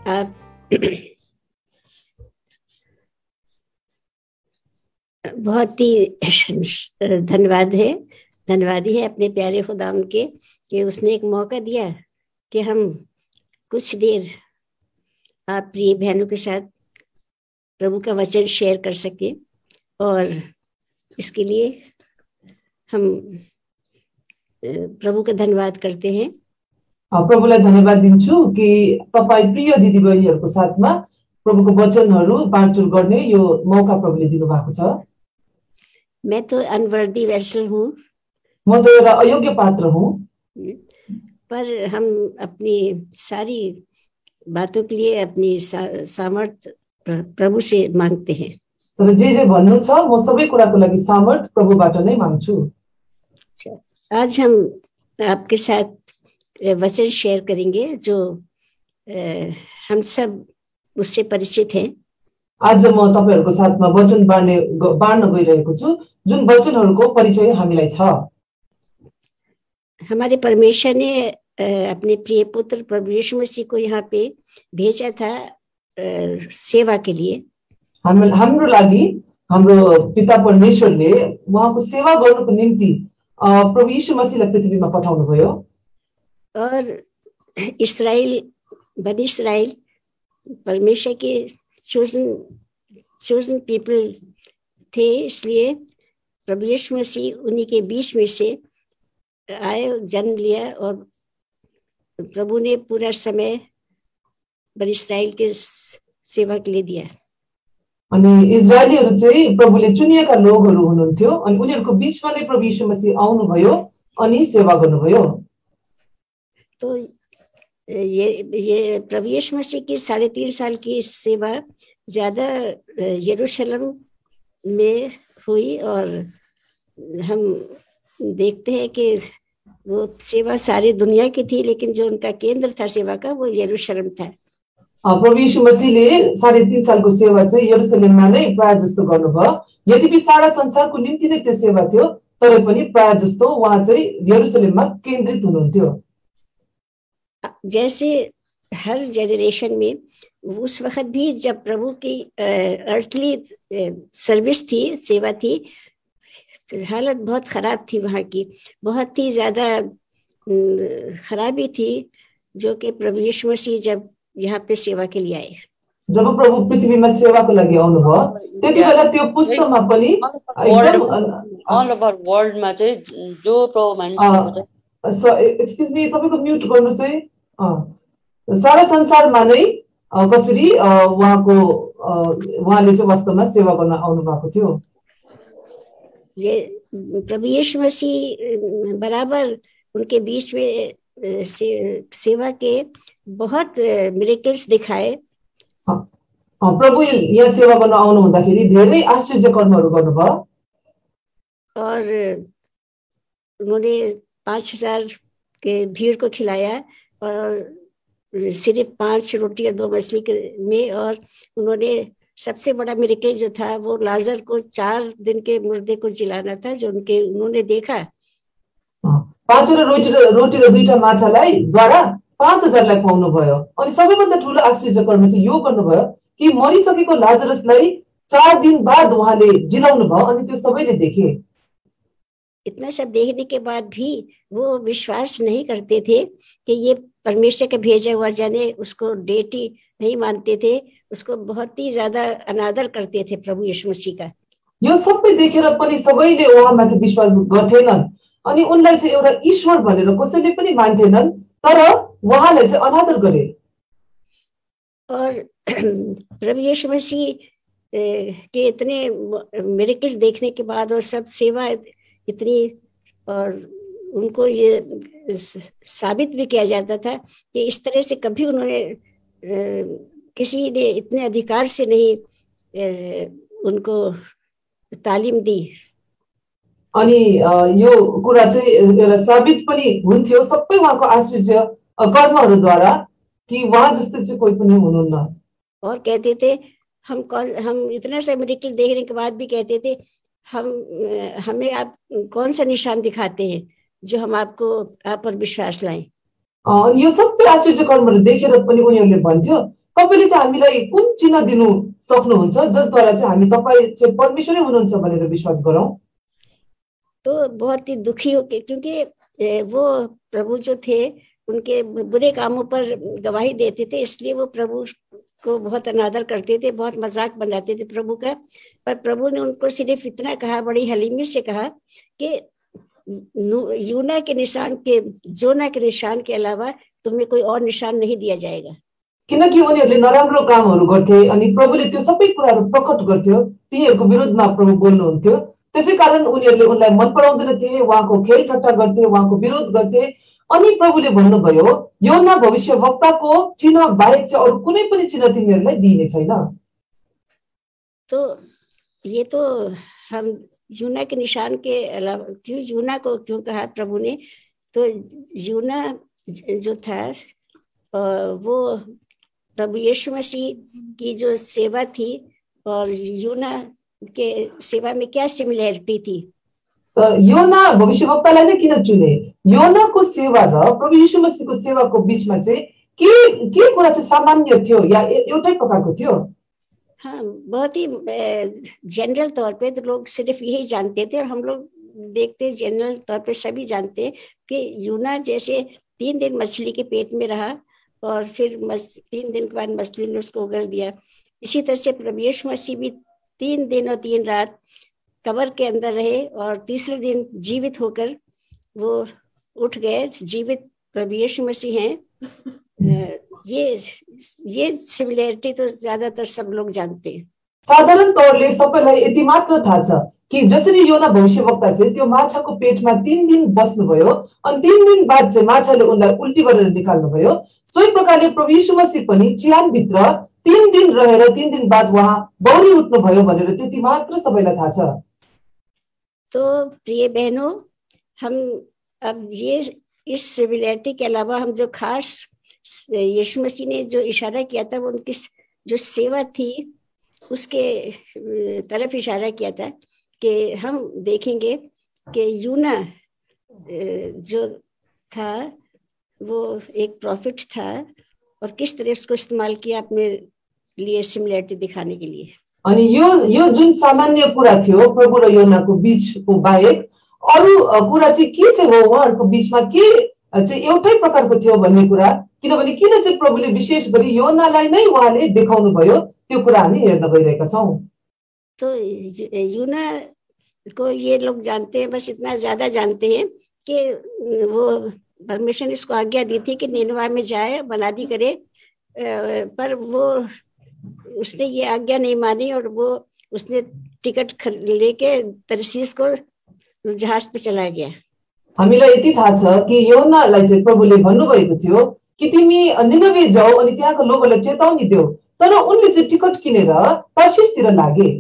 आप बहुत ही धन्यवादी है अपने प्यारे खुदाम के कि उसने एक मौका दिया कि हम कुछ देर आप प्रिय बहनों के साथ प्रभु का वचन शेयर कर सके। और इसके लिए हम प्रभु का धन्यवाद करते हैं। प्रभुलाई धन्यवाद दिन्छु कि तपाई प्रिय दिदीबहिनीहरुको साथमा प्रभुको वचनहरु बाँडचुँड गर्ने यो मौका प्रभुले दिनु भएको छ। मैं तो अनवर्दी वेसल हूँ, म तो एउटा अयोग्य पात्र हूँ, पर हम अपनी सारी बातों के लिए अपनी सामर्थ प्रभु से मांगते हैं। तर जे भन्नु छ म सबै कुराको लागि सामर्थ प्रभुबाट नै माग्छु। आज हम आपके साथ वचन शेयर करेंगे जो हम सब उससे परिचित हैं। आज म तपाईहरुको साथमा वचन बाँड्न गइरहेको छु जुन वचनहरुको परिचय हामीलाई छ। हमारे परमेश्वर ने अपने प्रिय पुत्र प्रभु यीशु मसीह को यहाँ पे भेजा था सेवा के लिए। हाम्रो लागि हाम्रो पिता परमेश्वरले उहाँको सेवा गर्नको निम्ति प्रभु यीशु मसीहलाई पृथ्वीमा पठाउनु भयो। और बनी इस्राएल परमेश्वर के चोजन पीपल थे, इसलिए प्रभु यीशु मसीह उन्हीं के बीच में से आए, जन्म लिया और प्रभु ने पूरा समय बनी इस्राएल के सेवा के लिए दिया। अनि इजरायलीहरु चाहिँ प्रभुले चुनिएका लोगहरु हुनुहुन्थ्यो अनि उनीहरुको बीचमा नै प्रभु यीशु मसीह आउनुभयो अनि सेवा गर्नुभयो। तो ये प्रभु यीशु मसीह की 3.5 साल की सेवा ज्यादा यरूशलेम में हुई और हम देखते हैं कि वो सेवा सारी दुनिया की थी, लेकिन जो उनका केंद्र था सेवा का वो यरूशलेम था। प्रभु यीशु मसीहले 3.5 सालको सेवा चाहिँ यरूशलेममा नै प्राय जस्तो गर्नुभयो। यद्यपि सारा संसारको निम्ति नै त्यो सेवा थियो, तर पनि प्राय जस्तो उहाँ चाहिँ यरूशलेममा केन्द्रित हुनुहुन्थ्यो। जैसे हर जनरेशन में उस वक्त भी जब प्रभु की अर्थली सर्विस थी, सेवा थी, हालत बहुत खराब थी, वहाँ की बहुत ही ज्यादा खराबी थी, जो कि प्रभु यीशु मसीह जब यहाँ पे सेवा के लिए आए, जब प्रभु पृथ्वीमा सेवाको लागि आउनुभयो त्यति बेला त्यो पुस्तकमा पनि एकदम ऑल ओभर वर्ल्ड मा चाहिँ जो प्रभु मानिसको एक्सक्यूज मी तपाईको म्युट गर्नुस् है। सारा संसारमा नै कसरी उहाँले चाहिँ वास्तवमा सेवा गर्न आउनु भएको थियो। ये प्रभु यीशु मसीह बराबर उनके बीच में सेवा के बहुत मिरेकल्स दिखाए। प्रभु यहाँ सेवा गर्न आउनु हुँदाखेरि धेरै आश्चर्य कर्महरू गर्नुभयो और उन्होंने 5,000 के भीड़ को खिलाया और सिर्फ 5 रोटी और 2 मछली में, और उन्होंने सबसे बड़ा मिरेकल जो था वो लाजर को 4 दिन के मुर्दे को जिलाना था, जो उन्होंने देखा। 5 रोटी र 2टा माछालाई द्वारा 5,000लाई खुवाउनु भयो। अनि सबैभन्दा ठूलो आश्चर्य कर्म चाहिँ यो गर्नुभयो कि मरिसकेको लाजरसलाई 4 दिन बाद उहाँले जिलाउनु भयो अनि त्यो सबैले देखे। इतना सब देखने के बाद भी वो विश्वास नहीं करते थे कि ये परमेश्वर का भेजा हुआ, जाने उसको डेटी नहीं मानते थे, उसको बहुत ही ज्यादा अनादर करते थे प्रभु यीशु मसीह का। यो सबै देखेर पनि सबैले उहाँमाथि विश्वास गर्थेनन् अनि उनलाई चाहिँ एउटा ईश्वर भनेर कसैले पनि मान्थेनन्, तर उहाँलाई चाहिँ अनादर गरे। और प्रभु यीशु मसीह के इतने मिरेकल्स देखने के बाद और सब सेवा इतनी, और उनको ये साबित भी किया जाता था कि इस तरह से कभी उन्होंने किसी ने इतने अधिकार से नहीं उनको तालीम दी। अनि यो कुरा चाहिँ एउटा साबित पनि हुन्थ्यो सबै उहाँको आश्चर्य कर्महरूद्वारा कि उहाँ जस्तो चाहिँ कोही पनि हुनुहुन्न। और कहते थे हम इतना सा मिरेकल देखने के बाद भी कहते थे हमें आप कौन सा निशान दिखाते हैं जो हम आप पर विश्वास लाएं। यो सबै आश्चर्य कर्महरू देखेर पनि उनीहरूले भन्थ्यो तपाईले चाहिँ हामीलाई कुन चिन्ह दिनु सक्नुहुन्छ जसद्वारा चाहिँ हामी तपाईँ चाहिँ परमेश्वरै हुनुहुन्छ भनेर विश्वास गरौँ? तो बहुत ही दुखी होके, क्योंकि वो प्रभु जो थे उनके बुरे कामों पर गवाही देते थे, इसलिए वो प्रभु को बहुत अनादर करते थे, बहुत मजाक बनाते थे प्रभु का। पर प्रभु ने उनको सिर्फ इतना कहा, बड़ी हलीमी से कहा कि यूना के निशान के, जोना के निशान के अलावा तुम्हें कोई और निशान नहीं दिया जाएगा। किनकि उनीहरूले नराम्रो कामहरू गर्थे अनि प्रभुले त्यो सबै कुराहरू प्रकट गर्थ्यो, तिनीहरूको विरुद्धमा प्रभु बोल्नुहुन्थ्यो। त्यसै कारण उनीहरूले उनलाई मन पराउँदैनथे, उहाँको खेल ठट्टा गर्थे, उहाँको विरोध गर्थे। अनि प्रभुले भन्नुभयो, योना भविष्यवक्ताको चिन्ह बाहेक चाहिँ अरू कुनै पनि चिन्ह तिमीहरूलाई दिइने छैन। तो ये तो हम यूना के निशान के अलावा, क्यों यूना को क्यों कहा प्रभु ने? तो यूना जो था वो प्रभु यीशु मसीह की जो सेवा थी और यूना के सेवा में क्या सिमिलैरिटी थी? योना भविष्यवक्तालाई नै किन चुने? योनाको सेवा र प्रभु यीशु मसीहको सेवाको बीचमा चाहिँ के कुरा चाहिँ सामान्य थियो या एउटै प्रकारको थियो? हाँ, बहुत ही जनरल तौर पे तो लोग सिर्फ यही जानते थे, और हम लोग देखते जनरल तौर पे सभी जानते हैं कि यूना जैसे 3 दिन मछली के पेट में रहा और फिर 3 दिन के बाद मछली ने उसको उगल दिया, इसी तरह से प्रभु यीशु मसीह भी 3 दिन और 3 रात कब्र के अंदर रहे और तीसरे दिन जीवित होकर वो उठ गए। जीवित प्रभु यीशु मसीह हैं। ये सिमिलैरिटी तो ज्यादातर सब लोग जानते हैं। साधारण तौरले सबैलाई यति मात्र थाहा छ कि जसरी योना भविष्यवक्ता चाहिँ त्यो माछाको पेटमा 3 दिन बस्नुभयो अनि 3 दिन बाद चाहिँ माछाले उनलाई उल्टी गरेर निकाल्नुभयो, सोही प्रकारले प्रभु यीशु मसीह पनि चिहानभित्र 3 दिन रहेर 3 दिन बाद उहाँ बौरी उठ्नुभयो भनेर त्यति मात्र सबैलाई थाहा छ। तो प्रिय बहनों, हम अब ये इस सिमिलैरिटी के अलावा हम जो खास यीशु मसीह ने जो इशारा किया था वो उनकी जो सेवा थी उसके तरफ इशारा किया था कि हम देखेंगे कि यूना जो था वो एक प्रॉफिट था और किस तरह उसको इस्तेमाल किया अपने लिए सिमिलैरिटी दिखाने के लिए। अनि यो जुन सामान्य कुरा थियो प्रभु र योनाको बीचको बाहेक अरू कुरा चाहिँ के चाहिँ हो, उहाँहरूको बीचमा के चाहिँ एउटै प्रकारको थियो भन्ने कुरा, किनभने किन चाहिँ प्रभुले विशेष गरी योनालाई नै उहाँले देखाउनु भयो त्यो कुरा हामी हेर्न गइरहेका छौं। तो यूना को ये लोग जानते हैं, बस इतना ज्यादा जानते हैं कि वो परमेश्वर ने इसको आज्ञा दी थी कि निनवा में जाए, बनादी करे, पर वो उसने ये आज्ञा नहीं मानी और वो उसने टिकट लेके तरसीस को जहाज पे चला गया। हामीलाई यति थाहा छ कि योनालाई चाहिँ प्रभुले भन्नुभएको थियो कि तिमी निनवे जाऊ अनि त्यहाँको लोकहरूलाई चेतावनी देऊ, तर उनले चाहिँ टिकट किनेर तरसीसतिर लागे।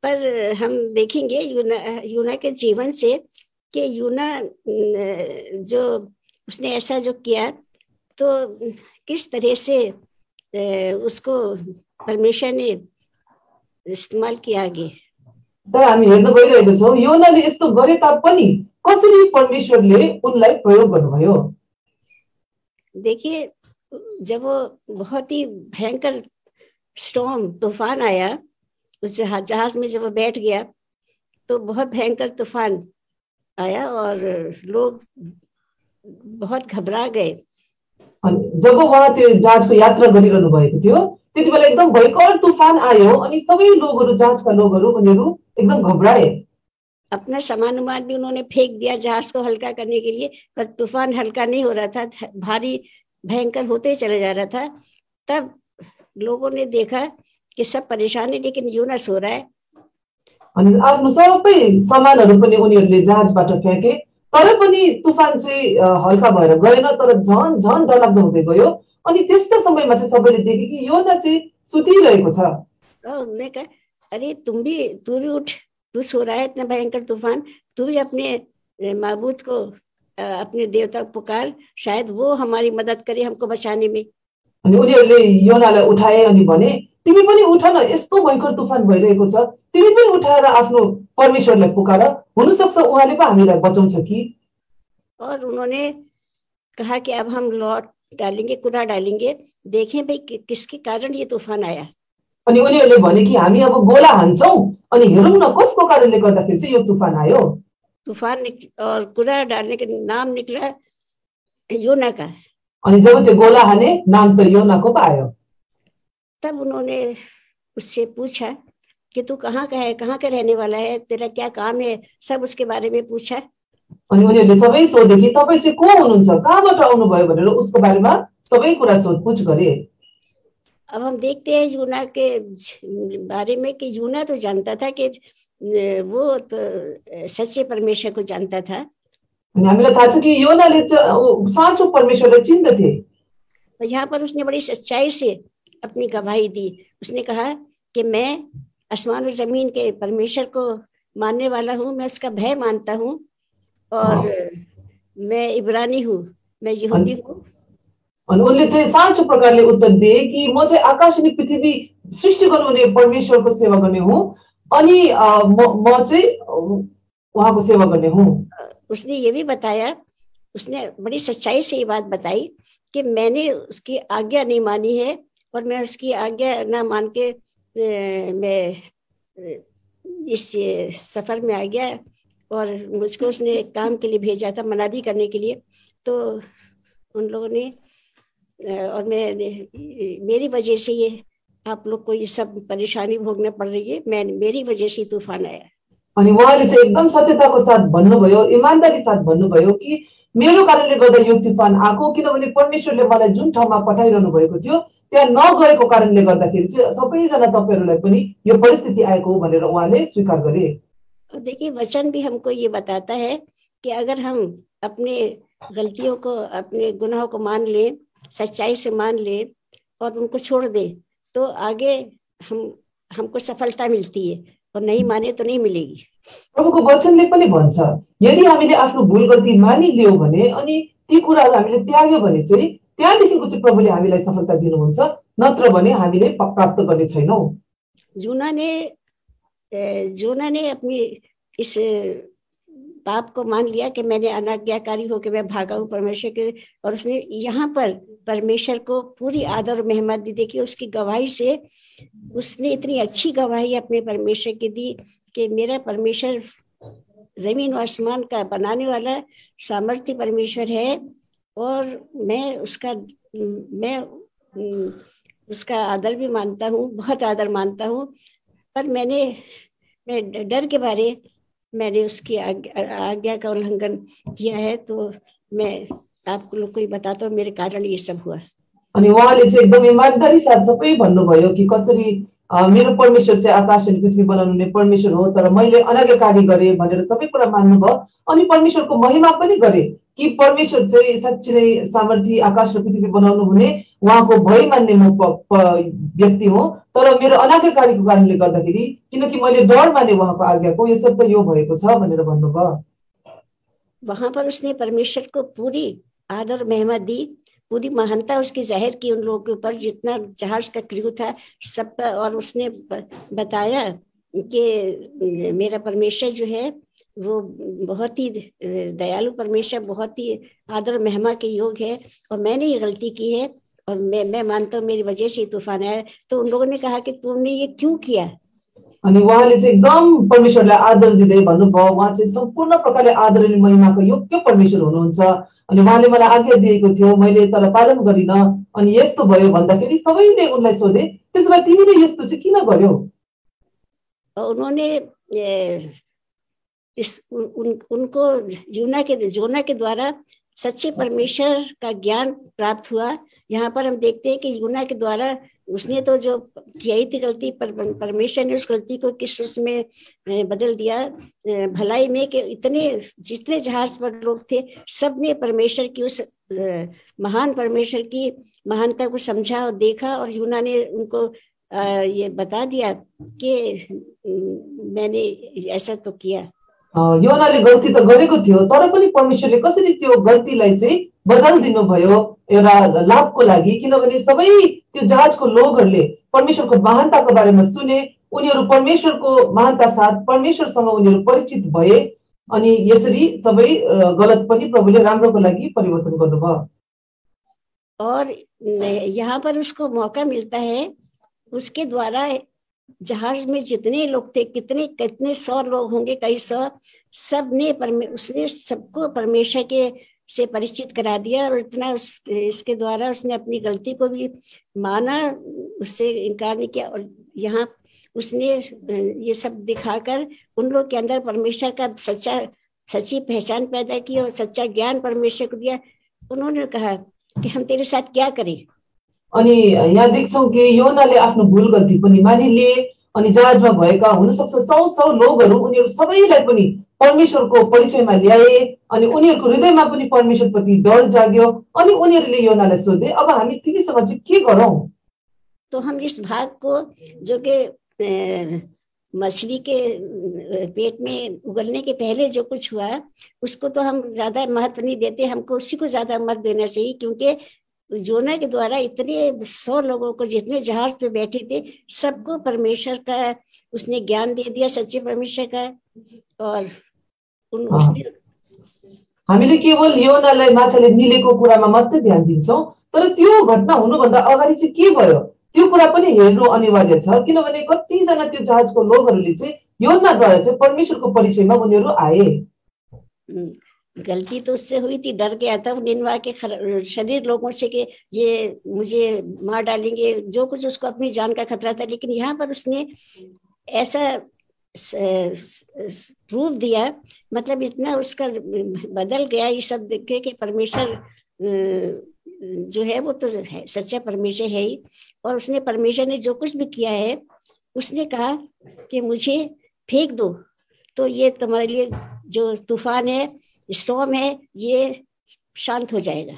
पर हम देखेंगे यूना के जीवन से कि यूना जो उसने ऐसा जो किया तो किस तरह से उसको परमेश्वर ने इस्तेमाल किया आगे। तर हामी हेर्न गइरहेको छौं योनाले यस्तो गरे तापनि कसरी परमेश्वरले उनलाई प्रयोग गर्नुभयो। देखिए, जब वो बहुत ही भयंकर स्टॉर्म तूफान आया उस जहाज में, जब वो बैठ गया तो बहुत भयंकर तूफान आया और लोग बहुत घबरा गए। जब उहाँ त्यो जहाजको यात्रा गरिरहनु भएको थियो त्यति बेला एकदम भयंकर तूफान आयो अनि सबै लोगहरू, जहाजका लोगहरू, उनीहरू एकदम घबराए। अपना सामान उमान भी उन्होंने फेंक दिया जहाज को हल्का करने के लिए, पर तूफान हल्का नहीं हो रहा था, भारी भयंकर होते चला जा रहा था। तब लोगों ने देखा कि सब परेशान है लेकिन यूना सो रहा है। अनि आफ्नो सबै सामानहरू पनि उनीहरूले जहाजबाट फ्याँके, तर पनि तूफान चाहिँ हल्का भएर गएन, तर झन झन डरलाग्दो हुँदै गयो। अनि त्यस्तो समयमा चाहिँ सबैले देखे कि योना चाहिँ सुतिरहेको छ। उन्होंने कहा, अरे तू भी उठ, तू सो रहा है, इतना भयंकर तूफान, तू भी अपने माबूद को, अपने देवता को पुकार, शायद वो हमारी मदद करे हमको बचाने में। अनि उनीहरूले योनालाई उठाए अनि भने, तिमी पनि उठ न, यस्तो भयंकर तूफान भइरहेको छ, तिमी पनि उठाएर आफ्नो परमेश्वरलाई पुकार, हुन सक्छ उहाँले पो हामीलाई बचाउँछ कि। और उन्होंने कहा कि अब हम डालेंगे, कुरा डालेंगे, देखें भाई किसके कारण ये तूफान आया। अनि उनीहरूले भने कि हामी अब गोला हान्छौँ अनि हेरौँ न कसको कारणले गर्दाखेरि चाहिँ यो तुफान आयो। तूफान और कुरा डालने के नाम निकला योना का। अनि जब त्यो गोला हाने नाम त योनाको पो आयो। तब उन्होंने उससे पूछा कि तू कहाँ का है, कहाँ का रहने वाला है, तेरा क्या काम है, सब उसके बारे में पूछा। अनि उनीहरूले सबै सोधे कि तपाईँ चाहिँ को हुनुहुन्छ, कहाँबाट आउनुभयो भनेर उसको बारेमा सबै कुरा सोधपुछ गरे। अब हम देखते हैं यूना के बारे में कि यूना तो जानता था कि वो तो सच्चे परमेश्वर को जानता था। अनि हामीलाई थाहा छ कि योनाले साँचो परमेश्वरलाई चिन्दथे। यहाँ पर उसने बड़ी सच्चाई से अपनी गवाही दी। उसने कहा कि मैं आसमान और जमीन के परमेश्वर को मानने वाला हूँ, मैं उसका भय मानता हूँ और मैं इब्रानी हूँ, मैं यहूदी हूँ। अनि उनले चाहिँ साँचो प्रकारले उत्तर दिए कि म चाहिँ आकाश अनि पृथ्वी सृष्टि गर्नुहुने परमेश्वरको सेवा गर्ने हुँ अनि म चाहिँ उहाँको सेवा गर्ने हुँ। उसने ये भी बताया, उसने बड़ी सच्चाई से ये बात बताई कि मैंने उसकी आज्ञा नहीं मानी है और मैं उसकी आज्ञा ना मान के मैं इस सफर में आ गया और मुझको उसने काम के लिए भेजा था, मनादी करने के लिए। तो उन लोगों ने और मेरी वजह से ये आप लोग को ये सब परेशानी भोगना पड़ रही है, मेरी वजह से तूफान आया। अनि उहाँले चाहिँ एकदम सत्यताको साथ भन्नुभयो, इमानदारी साथ भन्नुभयो कि मेरो कारणले गर्दा यो तूफान आएको, किनभने परमेश्वरले मलाई जुन ठाउँमा पठाइरहनु भएको थियो त्यहाँ नगएको कारणले गर्दाखेरि चाहिँ सबैजना तपाईहरुलाई पनि यो परिस्थिति आएको हो भनेर उहाँले स्वीकार गरे। देखिए वचन भी हमको ये बताता है कि अगर हम अपने गलतियों को, अपने गुनाहों को मान ले, सच्चाई से मान ले और उनको छोड़ दे तो आगे हमको सफलता मिलती है और नहीं माने तो नहीं मिलेगी। प्रभुको वचनले पनि भन्छ यदि हामीले आफ्नो भूल गल्ती मानिलियो भने अनि ती कुराहरु हामीले त्याग्यो भने चाहिँ त्यहाँदेखिको चाहिँ प्रभुले हामीलाई सफलता दिनुहुन्छ, नत्र भने हामीले प्राप्त गर्ने छैनौं। जोना ने अपनी इस पाप को मान लिया कि मैंने अनाज्ञाकारी होकर मैं भागा हूँ परमेश्वर के, और उसने यहाँ पर परमेश्वर को पूरी आदर और मेहमत दी। देखिए उसकी गवाही से उसने इतनी अच्छी गवाही अपने परमेश्वर की दी कि मेरा परमेश्वर जमीन और आसमान का बनाने वाला सामर्थ्य परमेश्वर है और मैं उसका आदर भी मानता हूँ, बहुत आदर मानता हूँ। पर मैं डर के बारे मैंने उसकी आज्ञा का उल्लंघन किया है, तो मैं आपको लोग को बताता हूँ मेरे कारण ये सब हुआ। अनि उहाँले चाहिँ एकदम इमानदारी साथ सबै भन्नुभयो कि कसरी मेरो परमेश्वर चाहिँ आकाश अनि पृथ्वी बनाउनुहुने परमेश्वर हो, तर मैले अनाज्ञाकारी गरे भनेर सबै कुरा मान्नुभयो। अनि परमेश्वरको महिमा पनि गरे कि परमेश्वर चाहिँ साच्चै नै सामर्थ्य आकाश र पृथ्वी बनाउनु हुने उहाँको भय मान्ने म व्यक्ति हो, तर मेरो अनाज्ञाकारीको कारणले गर्दाखेरि किनकि मैले डर माने उहाँको आज्ञाको, यो सब त यो भएको छ भनेर भन्नुभयो। वहां पर उसने परमेश्वर को पूरी आदर मेहमत दी, पूरी महानता उसकी जाहिर की उन लोगों के ऊपर जितना जहाज का क्रू था सब पर। और उसने बताया कि मेरा परमेश्वर जो है वो बहुत ही दयालु परमेश्वर, बहुत ही आदर महिमा के योग है और मैंने ये गलती की है और मैं मानता हूँ मेरी वजह से तूफान आया। तो उन लोगों ने कहा कि तुमने ये क्यों किया? अनि उहाँले चाहिँ एकदम परमेश्वरलाई आदर दिँदै भन्नुभयो, उहाँ चाहिँ सम्पूर्ण प्रकारले आदर अनि महिमाको योग्य परमेश्वर हुनुहुन्छ। अनि उहाँले मलाई आज्ञा दिएको थियो, मैले तर पालन गरिन अनि यस्तो भयो भन्दाखेरि सबैले उनलाई सोधे त्यसो भए तिमीले यस्तो चाहिँ किन गर्यौ? उन्होंने उनको जोना के द्वारा सच्चे परमेश्वर का ज्ञान प्राप्त हुआ। यहाँ पर हम देखते हैं कि यूना के द्वारा उसने तो जो किया थी गलती, पर परमेश्वर ने उस गलती को किस उसमें बदल दिया भलाई में, कि इतने जितने जहाज पर लोग थे सब ने परमेश्वर की उस महान परमेश्वर की महानता को समझा और देखा, और यूना ने उनको ये बता दिया कि मैंने ऐसा तो किया। योनाले गल्ती त गरेको थियो, तर पनि परमेश्वरले कसरी त्यो गल्तीलाई चाहिँ बदलिदिनु भयो एउटा लाभको लागि, किनभने सबै त्यो जहाजको लोगहरूले परमेश्वरको महानताको बारेमा सुने, उनीहरू परमेश्वरको महानता साथ परमेश्वरसँग उनीहरू परिचित भए अनि यसरी सबै गलत पनि प्रभुले राम्रोको लागि परिवर्तन गर्नुभयो। और यहाँ पर उसको मौका मिलता है, उसके द्वारा जहाज में जितने लोग थे, कितने कितने 100 लोग होंगे, कई 100, सबने उसने सबको परमेश्वर के से परिचित करा दिया। और इतना इसके द्वारा उसने अपनी गलती को भी माना, उससे इनकार नहीं किया। और यहाँ उसने ये सब दिखाकर उन लोग के अंदर परमेश्वर का सच्ची पहचान पैदा की और सच्चा ज्ञान परमेश्वर को दिया। उन्होंने कहा कि हम तेरे साथ क्या करें। अनि यहाँ देख्छौं कि योनाले आफ्नो भूल गल्ती पनि मानिलिए। अनि जहाजमा भएका हुन सक्छ 100 लोगहरू, उनीहरू सबैलाई पनि परमेश्वरको परिचयमा ल्याए। अनि उनीहरूको हृदयमा पनि परमेश्वरप्रति डर जाग्यो। अनि उनीहरूले योनालाई सोधे, अब हामी तिमीसँग चाहिँ के गरौं? तो हम इस भाग को, जो कि मछली के पेट में उगलने के पहले जो कुछ हुआ, उसको तो हम ज्यादा महत्व नहीं देते, हमको उसी को ज्यादा महत्व देना चाहिए। क्योंकि योना के द्वारा इतने 100 लोगों को, जितने जहाज पे बैठे थे, सबको परमेश्वर का उसने ज्ञान दे दिया, सच्चे परमेश्वर का। और उसने हामीले केवल योनालाई माछाले निलेको कुरामा मात्रै ध्यान दिन्छौं, तर त्यो घटना हुनुभन्दा अगाडि चाहिँ के भयो त्यो कुरा पनि हेर्नु अनिवार्य छ। किनभने कतिजना त्यो जहाजको लोगहरूले चाहिँ योनाद्वारा चाहिँ परमेश्वरको परिचयमा उनीहरू आए। गलती तो उससे हुई थी, डर गया था निनवा के शरीर लोगों से कि ये मुझे मार डालेंगे, जो कुछ उसको अपनी जान का खतरा था। लेकिन यहाँ पर उसने ऐसा प्रूफ दिया, मतलब इतना उसका बदल गया ये सब देख के कि परमेश्वर जो है वो तो है, सच्चा परमेश्वर है ही। और उसने, परमेश्वर ने जो कुछ भी किया है, उसने कहा कि मुझे फेंक दो, तो ये तुम्हारे लिए जो तूफान है, स्टॉर्म है, ये शांत हो जाएगा।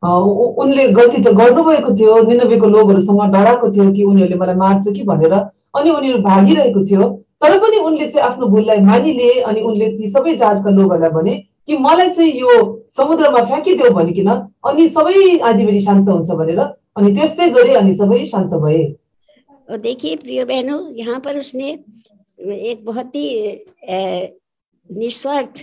उनले गल्ती त गर्नुभएको थियो, निनवेको लोगहरूसँग डराएको थियो कि उनीहरूले मलाई मार्छ कि भनेर, अनि उनीहरू भागिरहेको थियो। तर पनि उनले चाहिँ आफ्नो भुललाई मानिलिए। अनि उनले ती सबै जहाजका लोगहरूलाई भने कि मलाई चाहिँ यो समुद्रमा फ्याँकिदेऊ भनिकिन, अनि सबै आँधीबेहरी शान्त हुन्छ भनेर। अनि त्यस्तै गरे, अनि सबै शान्त भए। और देखिए प्रिय बहनों, यहाँ पर उसने एक बहुत ही निस्वार्थ,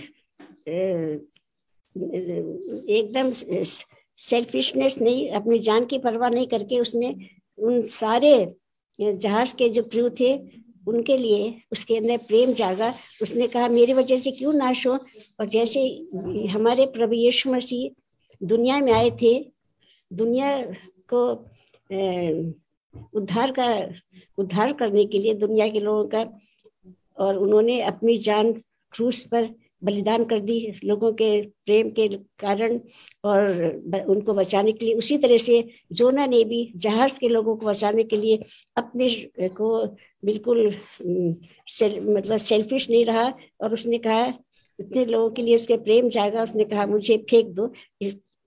एकदम सेल्फिशनेस नहीं, अपनी जान की परवाह नहीं करके उसने उन सारे जहाज के जो क्रू थे उनके लिए उसके अंदर प्रेम जागा। उसने कहा मेरी वजह से क्यों नाश हो। और जैसे हमारे प्रभु यीशु मसीह दुनिया में आए थे, दुनिया को उद्धार करने के लिए, दुनिया के लोगों का, और उन्होंने अपनी जान क्रूस पर बलिदान कर दी लोगों के प्रेम के कारण और उनको बचाने के लिए। उसी तरह से जोना ने भी जहाज के लोगों को बचाने के लिए अपने को बिल्कुल मतलब सेल्फिश नहीं रहा। और उसने कहा, इतने लोगों के लिए उसके प्रेम जागा, उसने कहा मुझे फेंक दो,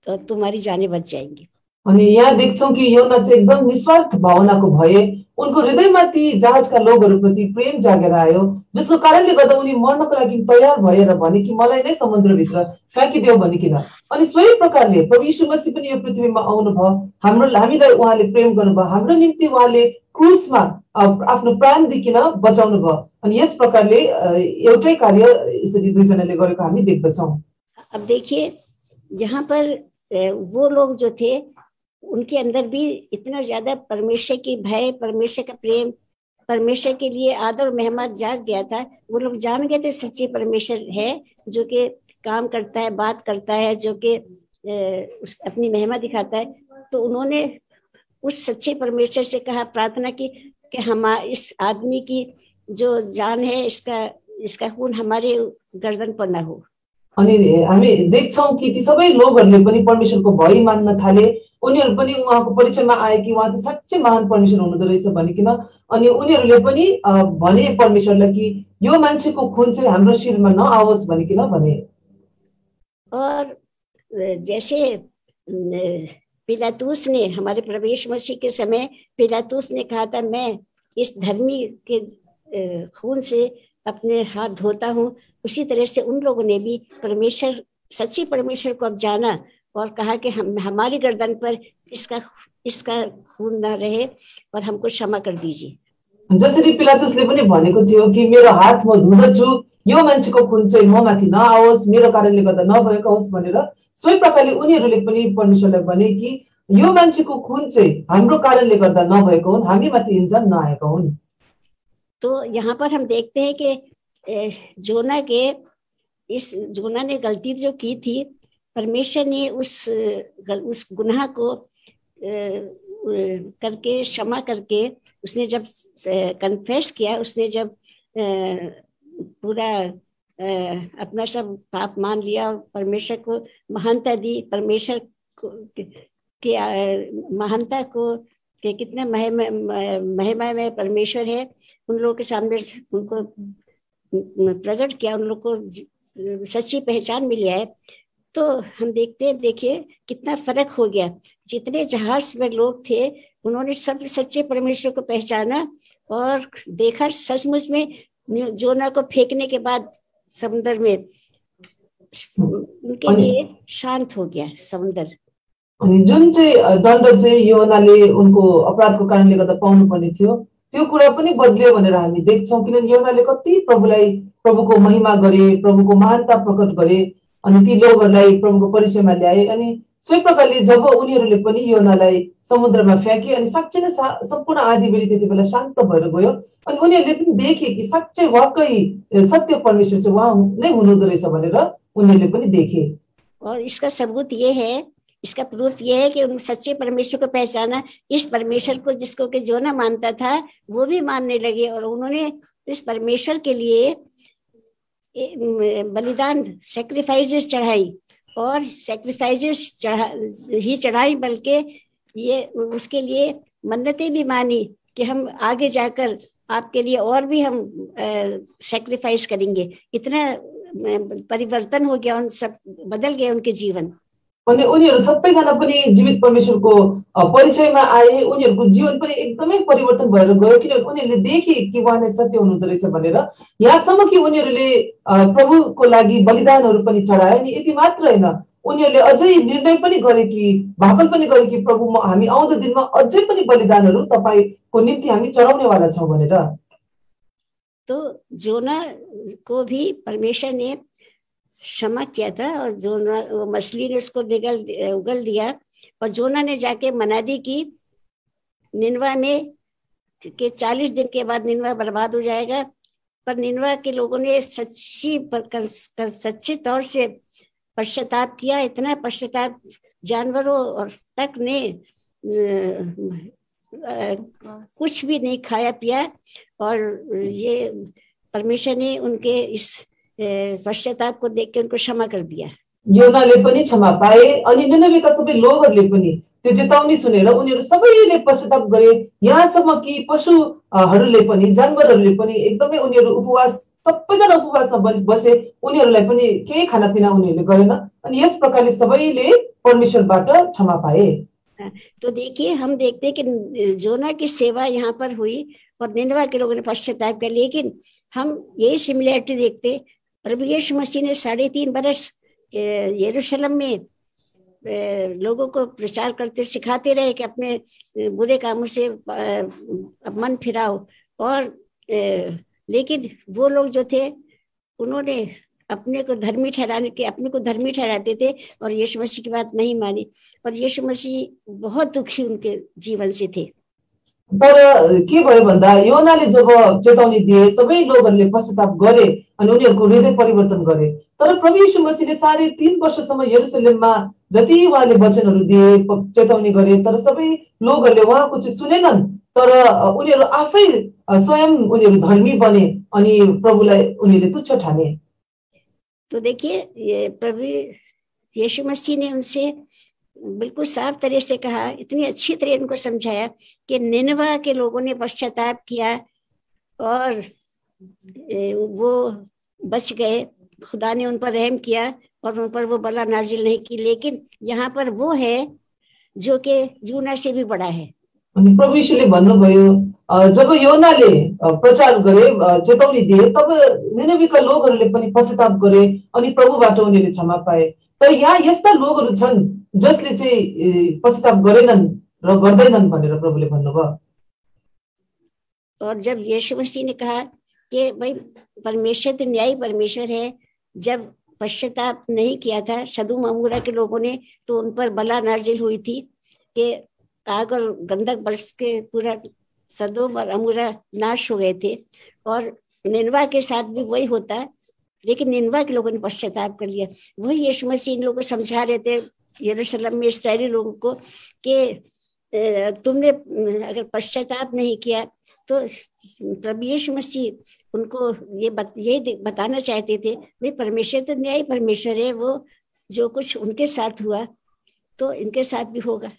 तुम्हारी जानें बच जाएंगी। अनि यहाँ देख्छौं कि योना चाहिँ एकदम निस्वार्थ भावनाको भए। उनको हृदयमा ती जहाजका लोगहरूप्रति प्रेम जागेर आयो, जसको कारणले गर्दा उनी मर्नको लागि तयार भएर भने कि मलाई नै समुद्रभित्र फ्याँकिदेऊ भनिकिन। अनि सोही प्रकारले प्रभु यीशु मसीह पनि यो पृथ्वीमा आउनुभयो, हामीलाई उहाँले प्रेम गर्नुभयो, हाम्रो निम्ति उहाँले क्रुसमा आफ्नो प्राण दिइकिन बचाउनु भयो। अनि यस प्रकारले एउटै कार्य यसरी दुईजनाले गरेको हामी देख्दछौं। अब देखिए यहाँ पर वो लोग जो थे, उनके अंदर भी इतना ज्यादा परमेश्वर की भय, परमेश्वर का प्रेम, परमेश्वर के लिए आदर मेहमान जाग गया था। वो लोग जान गए थे सच्चे परमेश्वर है, जो कि काम करता है, बात करता है, जो कि अपनी महिमा दिखाता है। तो उन्होंने उस सच्चे परमेश्वर से कहा, प्रार्थना की कि हम इस आदमी की जो जान है, इसका खून हमारे गर्दन पर न हो। अनि हामी देख्छौं कि ती सबै लोगहरूले पनि परमेश्वरको भय मान्न थाले। उनीहरू पनि उहाँको परिचयमा आए कि उहाँ चाहिँ साँच्चै महान परमेश्वर हुनुहुँदो रहेछ भनिकिन। अनि उनीहरूले पनि भने परमेश्वरलाई कि यो मान्छेको खून चाहिँ हाम्रो शिरमा नआओस् भनिकिन भने। और जैसे पिलातुस ने, हमारे प्रभु यीशु मसीह के समय पिलातुस ने कहा था, मैं इस धर्मी के खून से अपने हाथ धोता हूँ, उसी तरह से उन लोगों ने भी परमेश्वर, सच्चे परमेश्वर को अब जाना और कहा कि हमारी गर्दन पर इसका खून न रहे और हमको क्षमा कर दीजिए। जसरी पिलातुसले पनि भनेको थियो कि मेरो हात म धुँदछु, यो मान्छेको खून चाहिँ म माथि नआओस्, मेरो कारणले गर्दा नभएको होस् भनेर, सोही प्रकारले उनीहरूले पनि परमेश्वरलाई भने कि यो मान्छेको खुन चाहिँ हाम्रो कारणले गर्दा नभएको हुन्, हामीमाथि इल्जाम नआएका हुन्। तो यहाँ पर हम देखते हैं कि जोना ने गलती जो की थी, परमेश्वर ने उस गुनाह को करके क्षमा करके, उसने जब कन्फेस किया, उसने जब पूरा अपना सब पाप मान लिया और परमेश्वर को महानता दी, परमेश्वर की महानता को कि कितना महिमा में परमेश्वर है, उन लोगों के सामने उनको प्रकट किया, उन लोगों को सच्ची पहचान मिल है। तो हम देखते हैं, देखिए कितना फर्क हो गया। जितने जहाज में लोग थे उन्होंने सब सच्चे परमेश्वर को पहचाना और देखा सचमुच में जोना को फेंकने के बाद समुद्र में उनके लिए शांत हो गया समुद्र। अनि जुन चाहिँ दण्ड चाहिँ योनाले उनको अपराधको कारणले गर्दा पाउनु पर्ने थियो त्यो कुरा पनि बदलियो भनेर हामी देख्छौं। किनभने योनाले कति प्रभुको महिमा गरे, प्रभुको महानता प्रकट गरे अनि ती लोगहरूलाई प्रभुको परिचयमा ल्याए। अनि सोही प्रकारले जब उनीहरूले पनि योनालाई समुद्रमा फ्याँके अनि साँच्चै नै सम्पूर्ण आँधीबेहरी त्यति बेला शान्त भएर गयो। अनि उनीहरूले पनि देखे कि साँच्चै वाकई सत्य परमेश्वर चाहिँ वहाँ नै हुनुहुँदो रहेछ भनेर उनीहरूले पनि देखे। और इसका सबूत ये है, इसका प्रूफ ये है कि उन सच्चे परमेश्वर को पहचाना, इस परमेश्वर को जिसको कि जोना मानता था वो भी मानने लगे और उन्होंने इस परमेश्वर के लिए बलिदान सैक्रिफाइसेस चढ़ाई और सैक्रिफाइसेस ही चढ़ाई बल्कि ये उसके लिए मन्नतें भी मानी कि हम आगे जाकर आपके लिए और भी हम सैक्रिफाइस करेंगे। इतना परिवर्तन हो गया, उन सब बदल गए उनके जीवन। अनि उनीहरू सबैजना पनि जीवित परमेश्वरको परिचयमा आए। उनीहरूको जीवन पनि एकदमै परिवर्तन भएर गयो किनभने उनीहरूले देखे कि उहाँ नै सत्य हुनुहुँदो रहेछ भनेर। यहाँसम्म कि उनीहरूले प्रभुको लागि बलिदानहरू पनि चढाए। अनि यति मात्र होइन, उनीहरूले अझै निर्णय पनि गरे कि भाकल पनि गरे कि प्रभु हामी आउँदो दिनमा अझै पनि बलिदानहरू तपाईको निम्ति हामी चढाउनेवाला छौं भनेर। तो जोना को भी परमेश्वर ने क्षमा किया था और जोना मछली ने उसको उगल दिया और जोना ने जाके मनादी की निनवा में कि 40 दिन के बाद निनवा बर्बाद हो जाएगा। पर निनवा के लोगों ने सच्चे तौर से पश्चाताप किया। इतना पश्चाताप जानवरों और तक ने कुछ भी नहीं खाया पिया और ये परमेश्वर ने उनके इस पश्चाताप को देख के उनको क्षमा कर दिया। योनाले पनि क्षमा पाए अनि निनवेका सबै लोगहरूले पनि त्यो चेतावनी सुनेर उनीहरू सबैले पश्चाताप गरे। यहाँसम्म कि पशुहरूले पनि जानवरहरूले पनि एकदमै उनीहरू उपवास, सबैजना उपवासमा बसे। उनीहरूलाई पनि केही खानापिना उनीहरूले गरेन अनि यस प्रकारले सबैले परमेश्वरबाट क्षमा पाए। तो देखिए, हम देखते हैं कि जोना की सेवा यहाँ पर हुई और निनवा के लोगों ने पश्चाताप किया, लेकिन हम यही सिमिलैरिटी देखते। प्रभु यीशु मसीह ने 3.5 बरस यरूशलेम में लोगों को प्रचार करते सिखाते रहे कि अपने बुरे कामों से मन फिराओ और लेकिन वो लोग जो थे उन्होंने अपने को धर्मी ठहराते थे और यीशु मसीह की बात नहीं मानी और यीशु मसीह बहुत दुखी उनके जीवन से थे। तर के भयो भन्दा योनाले जब चेतावनी दिए सबै लोगहरूले पश्चाताप गरे अनि उनीहरूको हृदय परिवर्तन गरे। तर प्रभु यीशु मसीहले 3.5 वर्षसम्म यरूशलेममा जति उहाँले वचनहरू दिए, चेतावनी गरे, तर सबै लोगहरूले उहाँको चाहिँ सुनेनन्। तर उनीहरू आफै स्वयं उनीहरू धर्मी बने अनि प्रभुलाई उनीहरूले तुच्छ ठाने। तो देखिए, ये प्रभु यीशु मसीह ने उनसे बिल्कुल साफ तरह से कहा, इतनी अच्छी तरह उनको समझाया कि निनवा के लोगों ने पश्चाताप किया और वो बच गए। खुदा ने उन पर रहम किया और उन पर वो बला नाजिल नहीं की। लेकिन यहाँ पर वो है जो कि यूना से भी बड़ा है। अनि प्रभु यीशुले भन्नुभयो, जब योनाले प्रचार गरे, चेतावनी दिए, तब निनवेका लोगहरूले पनि पश्चाताप गरे अनि प्रभुबाट उनीहरूले क्षमा पाए। तर यहाँ यस्ता लोगहरू छन् जसले चाहिँ पश्चाताप गरेनन् र गर्दैनन् भनेर प्रभुले भन्नुभयो। और जब यीशु मसीह ने कहा कि भाई परमेश्वर तो न्यायी परमेश्वर है, जब पश्चाताप नहीं किया था सदोम अमोरा के लोगों ने तो उन पर बला नाजिल हुई थी कि आग और गंधक बरस के पूरा सदोम और अमोरा नाश हो गए थे, और निनवा के साथ भी वही होता है, लेकिन निनवा के लोगों ने पश्चाताप कर लिया। वही यीशु मसीह इन लोगों को समझा रहे थे यरूशलेम में इस्राएली लोगों को कि तुमने अगर पश्चाताप नहीं किया तो प्रभु यीशु मसीह उनको ये बताना चाहते थे, वे परमेश्वर तो न्यायी परमेश्वर है, वो जो कुछ उनके साथ हुआ तो इनके साथ भी होगा।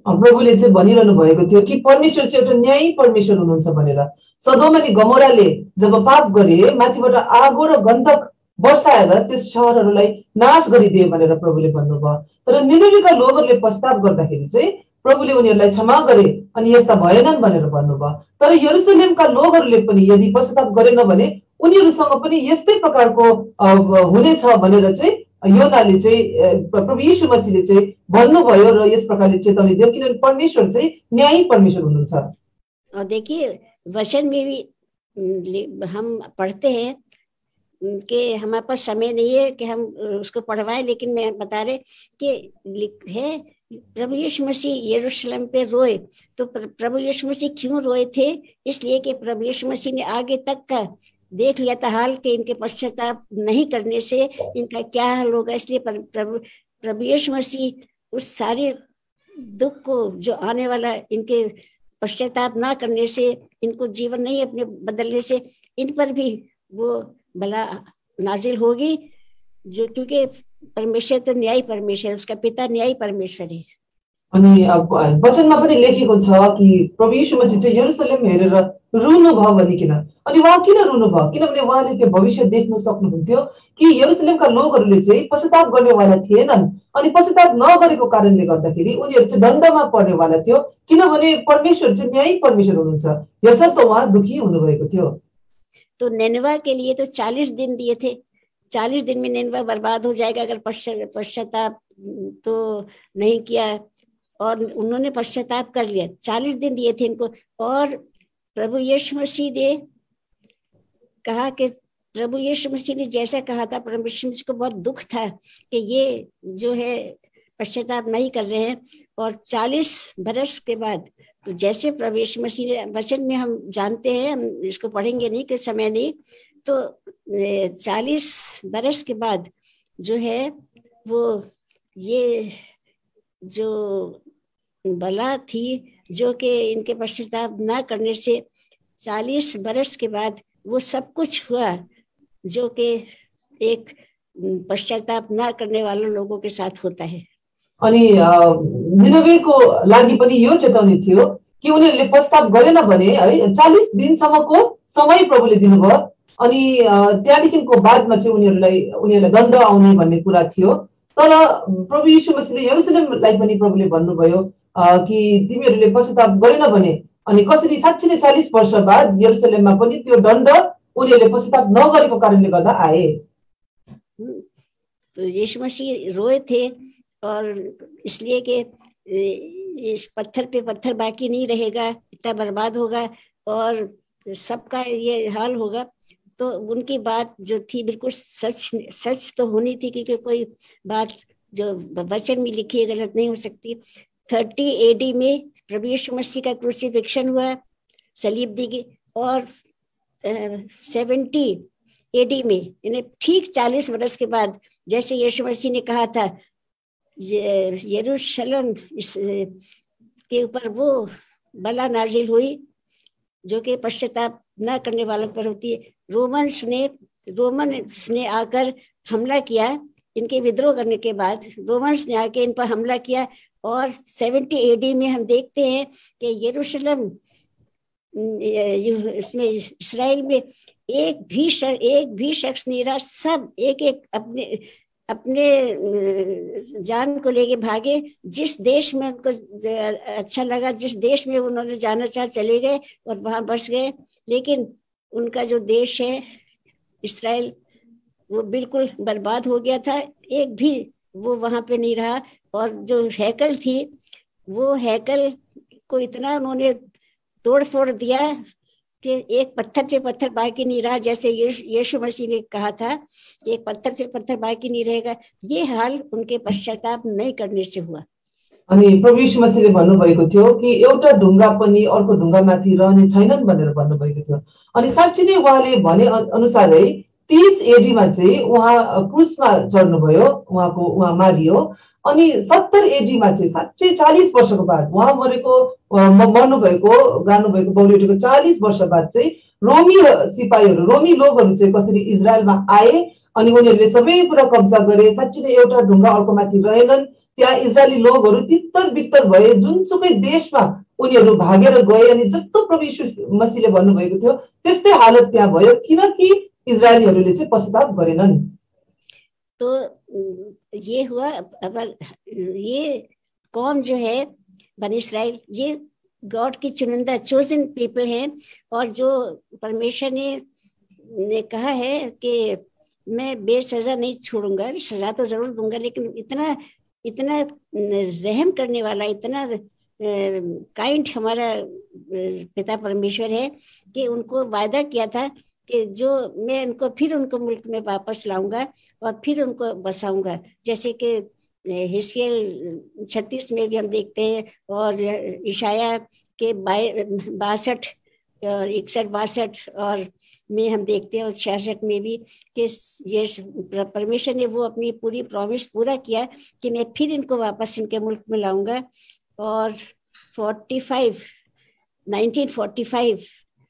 प्रभुले चाहिँ भनिरहनु भएको थियो कि परमेश्वर चाहिँ एउटा न्यायी परमेश्वर हुनुहुन्छ भनेर। सदोम अनि गमोराले जब पाप गरे, माथिबाट आगो र गन्धक वर्षाएर त्यस शहरहरूलाई नाश गरिदिए भनेर प्रभुले भन्नुभयो। तर निनवेका लोगहरूले प्रस्ताव गर्दाखेरि चाहिँ प्रभुले उनीहरूलाई क्षमा गरे अनि यस्ता भएनन् भनेर भन्नुभयो। तर यरुशलेमका लोगहरूले पनि यदि पश्चाताप गरेन भने उनीहरूसँग पनि यस्तै प्रकारको हुनेछ भनेर चाहिँ योनाले चाहिँ प्रभु यीशु मसीहले चाहिँ भन्नुभयो र यस प्रकारले चेतावनी दियो, किनभने परमेश्वर चाहिँ न्यायी परमेश्वर हुनुहुन्छ। और देखिए वचन में भी हम पढ़ते हैं कि हमारे पास समय नहीं है कि हम उसको पढ़वाएं, लेकिन मैं बता रहे कि है प्रभु यीशु मसीह यरूशलेम पे रोए। तो प्रभु यीशु मसीह क्यों रोए थे? इसलिए कि प्रभु यीशु मसीह ने आगे तक का देख लिया था हाल के इनके पश्चाताप नहीं करने से इनका क्या हाल होगा। इसलिए प्रभु यीशु मसीह उस सारे दुख को जो आने वाला इनके पश्चाताप ना करने से, इनको जीवन नहीं अपने बदलने से, इन पर भी वो भला नाजिल होगी, जो क्योंकि परमेश्वर तो न्यायी परमेश्वर, उसका पिता न्यायी परमेश्वर है। अनि वचनमा पनि लेखेको छ कि प्रभु यीशु मसीह चाहिँ यरुशलेम हेरेर रुनु भयो भनिकिन। अनि उहाँ किन रुनु भयो? किनभने उहाँले त्यो भविष्य देख्न सक्नुहुन्थ्यो कि यरुशलेमका लोकहरूले चाहिँ पश्चाताप गर्नेवाला थिएनन्, अनि पश्चाताप नगरेको कारणले गर्दाखेरि उनीहरू चाहिँ दण्डमा पर्नेवाला थियो, किनभने परमेश्वर चाहिँ न्यायी परमेश्वर हुनुहुन्छ। यसर्थ उहाँ दुखी हुनुभएको थियो। तो निनवा के लिए तो 40 दिन दिए थे, 40 दिन में निनवा बर्बाद हो जाएगा अगर पश्चाताप तो नहीं किया, और उन्होंने पश्चाताप कर लिया। 40 दिन दिए थे इनको। और प्रभु यीशु मसीह ने कहा कि प्रभु यीशु मसीह ने जैसा कहा था, प्रभु यीशु मसीह को बहुत दुख था कि ये जो है पश्चाताप नहीं कर रहे हैं। और 40 बरस के बाद जैसे प्रभु यीशु मसीह ने वचन में हम जानते हैं, हम इसको पढ़ेंगे नहीं कि समय नहीं, तो 40 बरस के बाद जो है वो ये जो बला थी जो कि इनके पश्चाताप ना करने से 40 बरस के बाद वो सब कुछ हुआ जो कि एक पश्चाताप ना करने वाले लोगों के साथ होता है। अनि निनवेको लागि पनि यो चेतावनी थियो कि उनीहरूले पश्चाताप गरेन भने है 40 दिनसम्मको समय प्रभुले दिनुभयो, अनि त्यहाँदेखिको बादमा चाहिँ उनीहरूलाई दण्ड आउने भन्ने कुरा थियो। तर प्रभु यीशु मसीहले यरुशलेमलाई पनि प्रभुले भन्नुभयो कि तिमीहरूले पश्चाताप गरेन भने अनि कसरी साँच्चै नै 40 वर्ष बाद यरुशलेममा पनि त्यो दण्ड उनीहरूले पश्चाताप नगरेको कारणले गर्दा आए। तो यीशु मसीह रोए थे, और इसलिए कि इस पत्थर पे पत्थर बाकी नहीं रहेगा, इतना बर्बाद होगा और सबका ये हाल होगा। तो उनकी बात जो थी बिल्कुल सच तो होनी थी, क्योंकि कोई बात जो वचन में लिखी है गलत नहीं हो सकती। 30 AD में प्रभु यीशु मसीह का क्रूसिफिक्शन हुआ, सलीब दी गई, और 70 AD में यानी ठीक 40 वर्ष के बाद जैसे यीशु मसीह ने कहा था यरूशलेम के ऊपर वो बला नाजिल हुई जो कि पश्चाताप न करने वालों पर होती है। रोमन्स ने आकर हमला किया, इनके विद्रोह करने के बाद रोमन्स ने आके इन पर हमला किया, और 70 AD में हम देखते हैं कि यरूशलेम इसमें इस्राएल में एक भी शख्स नहीं रहा, सब एक अपने जान को लेके भागे। जिस देश में उनको अच्छा लगा, जिस देश में उन्होंने जाना चाहा चले गए और वहां बस गए। लेकिन उनका जो देश है इस्राएल वो बिल्कुल बर्बाद हो गया था, एक भी वो वहां पे नहीं रहा। और जो हैकल थी वो हैकल को इतना उन्होंने तोड़ फोड़ दिया कि एक पत्थर पे पत्थर बाकी नहीं रहा, जैसे यीशु मसीह ने कहा था कि एक पत्थर पे पत्थर बाकी नहीं रहेगा। ये हाल उनके पश्चाताप नहीं करने से हुआ। अनि प्रभु यीशु मसीहले भन्नुभएको थियो कि एउटा ढुङ्गा पनि अर्को ढुङ्गामाथि रहने छैनन् भनेर भन्नुभएको थियो। अनि साँच्ची नै उहाँले भने अनुसारै 30 एडीमा चाहिँ उहाँ क्रुसमा चढ्नुभयो, उहाँ मारियो। अनि 70 एडीमा चाहिँ साँच्चै 40 वर्षको बाद उहाँ मर्नुभएको गानुभएको बौलिएको 40 वर्ष बाद चाहिँ रोमी सिपाहीहरू, रोमी लोगहरू चाहिँ कसरी इजरायलमा आए अनि उनीहरूले सबै कुरा कब्जा गरे। साँच्ची नै एउटा ढुङ्गा अर्कोमाथि रहेनन्। त्यहाँ इजरायली लोगहरू तितर बित्तर भए, जुनसुकै देशमा उनीहरू भागेर गए। अनि जस्तो प्रभु यीशु मसीहले भन्नुभएको थियो त्यस्तै हालत त्यहाँ भयो, किनकि इजरायलीहरूले चाहिँ पश्चाताप गरेनन्। तो ये हुआ। अगर ये कौम जो है बनी इस्राएल, ये गॉड की चुनिंदा चोजन पीपल हैं, और जो परमेश्वर ने कहा है कि मैं बेसजा नहीं छोड़ूंगा, सजा तो जरूर दूंगा, लेकिन इतना रहम करने वाला, इतना काइंड हमारा पिता परमेश्वर है कि उनको वायदा किया था कि जो मैं उनको मुल्क में वापस लाऊंगा और फिर उनको बसाऊंगा। जैसे कि हिस्कियल 36 में भी हम देखते हैं, और इशाया के 62 और 61-62 और में हम देखते हैं, और 66 में भी, कि ये परमेश्वर ने वो अपनी पूरी प्रॉमिस पूरा किया कि मैं फिर इनको वापस इनके मुल्क में लाऊंगा। और 1945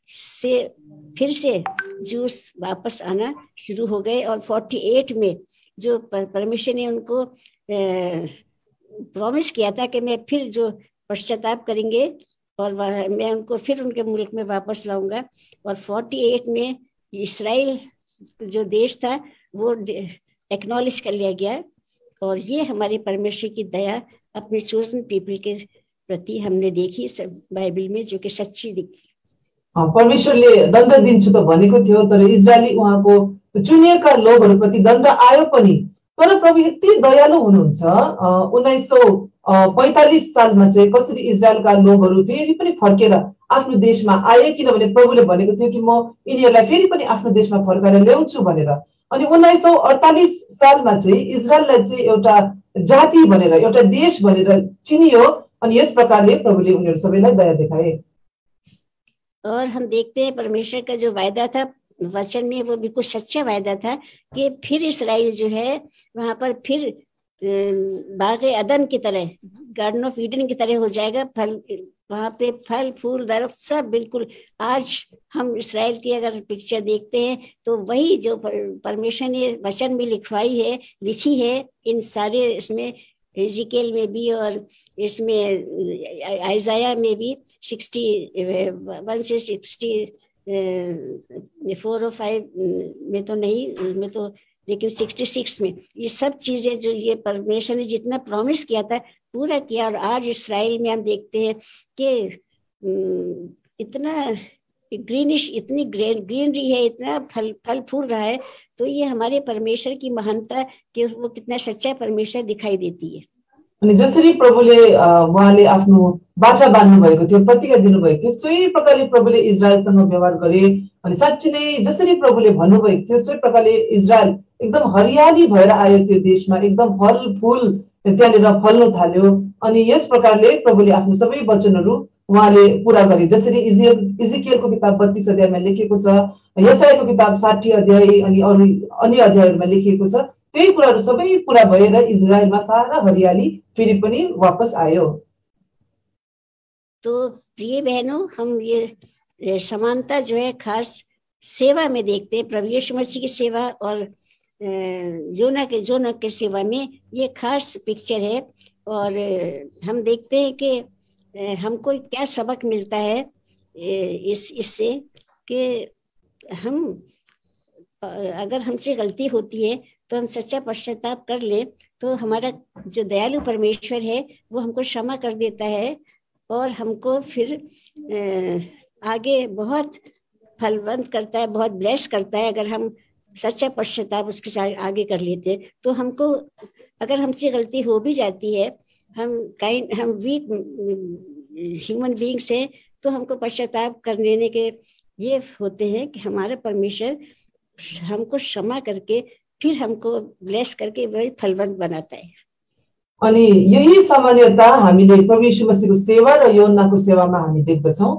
से फिर से जूस वापस आना शुरू हो गए, और 48 में जो परमेश्वर ने उनको प्रॉमिस किया था कि मैं फिर जो पश्चाताप करेंगे और मैं उनको फिर उनके मुल्क में वापस लाऊंगा। और 48 में इस्राएल जो देश था वो एक्नॉलेज कर लिया गया। और ये हमारे परमेश्वर की दया अपने चोजन पीपल के प्रति हमने देखी बाइबल में, जो कि सच्ची दिखी। परमेश्वरले दण्ड दिन्छु त भनेको थियो, तर इजरायली उहाँको चुनिएका लोगहरूप्रति दण्ड आयो पनि। तर प्रभु यति दयालु हुनुहुन्छ। 1945 सालमा चाहिँ कसरी इजरायलका लोगहरू फेरि पनि फर्केर आफ्नो देशमा आए, किनभने प्रभुले भनेको थियो कि म यिनीहरूलाई फेरि पनि आफ्नो देशमा फर्काएर ल्याउँछु भनेर। अनि 1948 सालमा चाहिँ इजरायललाई चाहिँ एउटा जाति भनेर, एउटा देश भनेर चिनियो। अनि यस प्रकारले प्रभुले उनीहरू सबैलाई दया देखाए। और हम देखते हैं परमेश्वर का जो वायदा था वचन में, वो बिल्कुल सच्चा वायदा था कि फिर इस्राएल जो है वहां पर फिर बागे अदन की तरह, गार्डन ऑफ ईडन की तरह हो जाएगा। वहां पे फल फूल दरख्त सब बिल्कुल। आज हम इस्राएल की अगर पिक्चर देखते हैं तो वही जो परमेश्वर ने वचन में लिखी है इन सारे, इसमें हिजकियेल में भी और इसमें आइजाया में भी 61 से 64 और 5 में तो नहीं, में तो, लेकिन 66 में ये सब चीजें जो ये परमेश्वर ने जितना प्रॉमिस किया था पूरा किया। और आज इस्राएल में हम देखते हैं कि इतना ग्रीनिश, इतनी ग्रीनरी है, इतना फल फूल रहा है। तो ये हमारे परमेश्वर की महानता कि वो कितना सच्चा परमेश्वर दिखाई देती है। अनि जसरी प्रभुले उहाँले आफ्नो बाचा बान्नु भएको थियो, प्रतिज्ञा दिनुभएको थियो, सोही प्रकारले प्रभुले इजरायलसँग व्यवहार गरे। अनि साँच्चै नै जसरी प्रभुले भन्नुभएको थियो सोही प्रकारले इजरायल एकदम हरियाली भएर आयो। त्यो देशमा एकदम फल फूल त्यहाँनिर फल्न थाल्यो। अनि यस प्रकारले प्रभुले आफ्नो सबै वचनहरू उहाँले पूरा गरे। जसरी इजिकियलको किताब 32 अध्यायमा लेखिएको छ, यशायाको किताब 60 अध्याय अनि अरू अन्य अध्यायहरूमा लेखिएको छ, त्यही कुराहरू सबै पूरा भएर इजरायलमा सारा हरियाली फेरि पनि वापस आयो। तो प्रिय बहनों, हम ये समानता जो है खास सेवा में देखते हैं। प्रभु यीशु मसीह की सेवा और जोना के सेवा में ये खास पिक्चर है। और हम देखते हैं कि हमको क्या सबक मिलता है इससे कि हम अगर हमसे गलती होती है तो हम सच्चा पश्चाताप कर ले तो हमारा जो दयालु परमेश्वर है वो हमको क्षमा कर देता है और हमको फिर आगे बहुत फलवंत करता है, बहुत ब्लेस करता है। अगर हम सच्चा पश्चाताप उसके साथ आगे कर लेते हैं तो हमको, अगर हमसे गलती हो भी जाती है, हम वीक ह्यूमन बीइंग्स हैं, तो हमको पश्चाताप कर लेने के ये होते हैं कि हमारा परमेश्वर हमको क्षमा करके फिर हमको ब्लेस करके वही फलवंत बनाता है। अनि यही सामान्यता हामीले प्रभु यीशु मसीहको सेवा र योहन्नाको सेवामा हामी देख्दछौँ।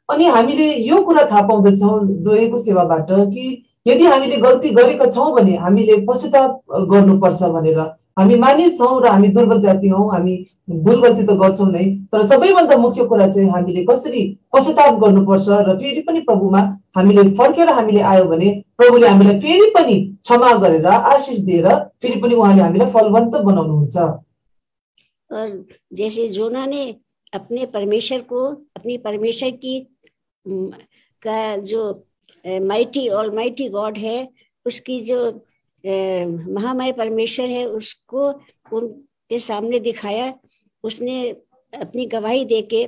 अनि हामीले यो कुरा थाहा पाउँदछौँ दुवैको सेवाबाट कि यदि हामीले गल्ती गरेका छौँ भने हामीले पश्चाताप गर्नुपर्छ भनेर। हामी मानिस हौँ र हामी दुर्बल जाति हौँ, हामी भुल गल्ती त गर्छौँ नै, तर सबैभन्दा मुख्य कुरा चाहिँ हामीले कसरी पश्चाताप गर्नुपर्छ र फेरि पनि प्रभुमा हामीले फर्केर हामीले आयो भने प्रभुले हामीलाई फेरि पनि क्षमा गरेर आशिष दिएर फेरि पनि उहाँले हामीलाई फलवन्त बनाउनुहुन्छ। और जैसे जोना ने अपने परमेश्वर को, अपनी परमेश्वर की का जो माइटी ऑलमाइटी गॉड है, उसकी जो महामय परमेश्वर है, उसको उनके सामने दिखाया। उसने अपनी गवाही देके,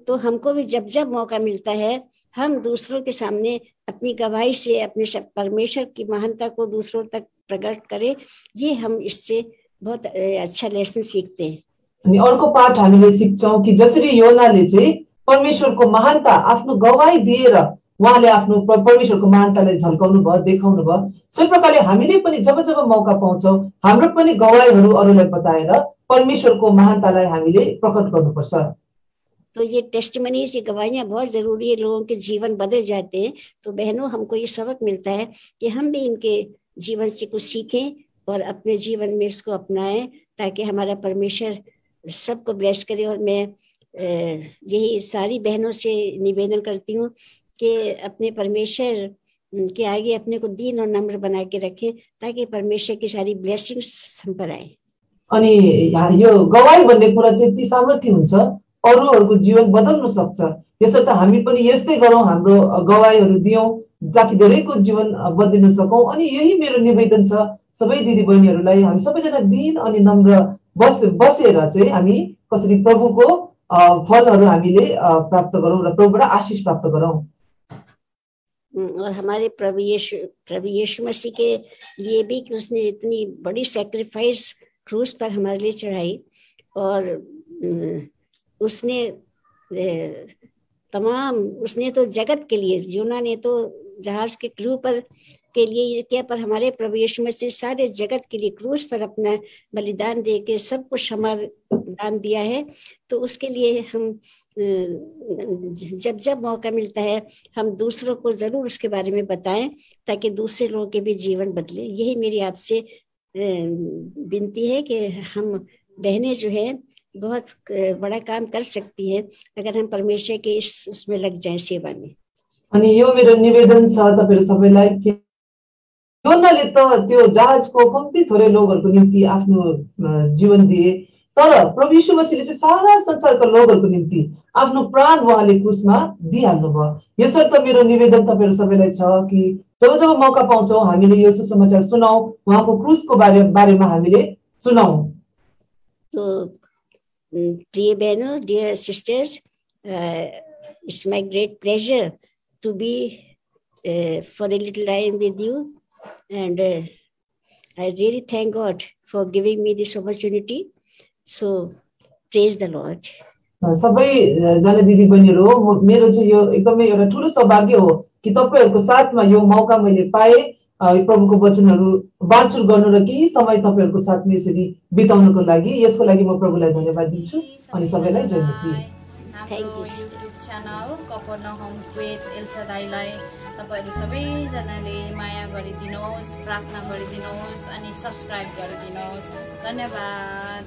तो हमको भी जब जब मौका मिलता है हम दूसरों के सामने अपनी गवाही से अपने परमेश्वर की महानता को दूसरों तक प्रकट करें। ये हम इससे बहुत अच्छा लेसन सीखते हैं। अनि अर्को पाठ हामीले सिक्छौँ कि जसरी योनाले चाहिँ परमेश्वरको महानता आफ्नो गवाही दिएर उहाँले आफ्नो परमेश्वरको महानतालाई झल्काउनु भयो, देखाउनु भयो, सो प्रकारले हामीले पनि जब जब मौका पाउँछौँ हाम्रो पनि गवाहीहरू अरूलाई बताएर परमेश्वरको महानतालाई हामीले प्रकट गर्नुपर्छ। तो ये टेस्टिमनीज, ये गवाहियां बहुत जरूरी है, लोगों के जीवन बदल जाते हैं। तो बहनों, हमको ये सबक मिलता है कि हम भी इनके जीवन से कुछ सीखें और अपने जीवन में इसको अपनाएं, ताकि हमारा परमेश्वर सबको ब्लेस करे। और मैं यही सारी बहनों से निवेदन करती हूँ कि अपने परमेश्वर के आगे अपने को दीन और नम्र बना के रखें, ताकि परमेश्वर की सारी ब्लेसिंग्स हम पर आए। अनि यो गवाही भन्ने कुरा चाहिँ यति सामर्थ्य हुन्छ, अरूहरूको जीवन बदल्न सक्छ। त्यसर्थ हामी पनि यस्तै गरौँ, हाम्रो गवाहीहरू दियौँ ताकि धेरैको जीवन बदलिन सकौँ। अनि यही मेरो निवेदन छ सबै दिदी बहिनीहरूलाई, हामी सबैजना दीन अनि नम्र बसेर चाहिँ हामी कसरी प्रभुको फलहरू हामीले प्राप्त गरौँ र प्रभुबाट आशिष प्राप्त गरौँ। और हमारे प्रभु यीशु मसीह के लिए भी कि उसने इतनी बड़ी सैक्रिफाइस क्रूस पर हमारे लिए चढ़ाई, और उसने तो जगत के लिए, योना ने तो जहाज के क्रू पर के लिए ये किया, पर हमारे प्रभु यीशु मसीह सारे जगत के लिए क्रूस पर अपना बलिदान दे के सब कुछ हमारा दान दिया है। तो उसके लिए हम जब जब मौका मिलता है हम दूसरों को जरूर उसके बारे में बताएं, ताकि दूसरे लोगों के भी जीवन बदले। यही मेरी आपसे विनती है कि हम बहनें जो है बहुत बड़ा काम कर सकती है अगर हम परमेश्वर के उसमें लग जाएं, सेवा में। अनि यो मेरो निवेदन छ तपाईहरु सबैलाई कि योनाले त त्यो जहाजको कम्ती थोरै लोगहरुको निम्ति आफ्नो जीवन दिए, तर प्रभु यीशु मसीहले चाहिँ सारा संसारका लोगहरुको निम्ति आफ्नो प्राण उहाँले क्रुसमा दिइहाल्नु भयो। यसर्थ मेरो निवेदन तपाईहरु सबैलाई छ कि जब जब मौका पाउँछौं हामीले यो सुसमाचार सुनाऊ, उहाँको क्रुसको बारेमा हामीले सुनाऊ। तो प्रिय बहनों, dear sisters, it's my great pleasure to be for a little time with you, and I really thank God for giving me this opportunity. So praise the Lord. सबै जना दिदी बहिनीहरु, मेरो चाहिँ यो एकदमै एउटा ठूलो सौभाग्य हो कि तपाईहरुको साथमा यो मौका मैले पाए प्रभुको वचनहरु बाँडचुँड गर्नु र केही समय तपाईहरुको साथमा यसरी बिताउनको लागि। यसको लागि म प्रभुलाई धन्यवाद दिन्छु अनि सबैलाई जय मसीह। Thank you sister. Channel Capernaum with Elsa दाइलाई तपाईहरु सबैजनाले माया गरिदिनुहोस्, प्रार्थना गरिदिनुहोस् अनि सब्स्क्राइब गरिदिनुहोस्। धन्यवाद।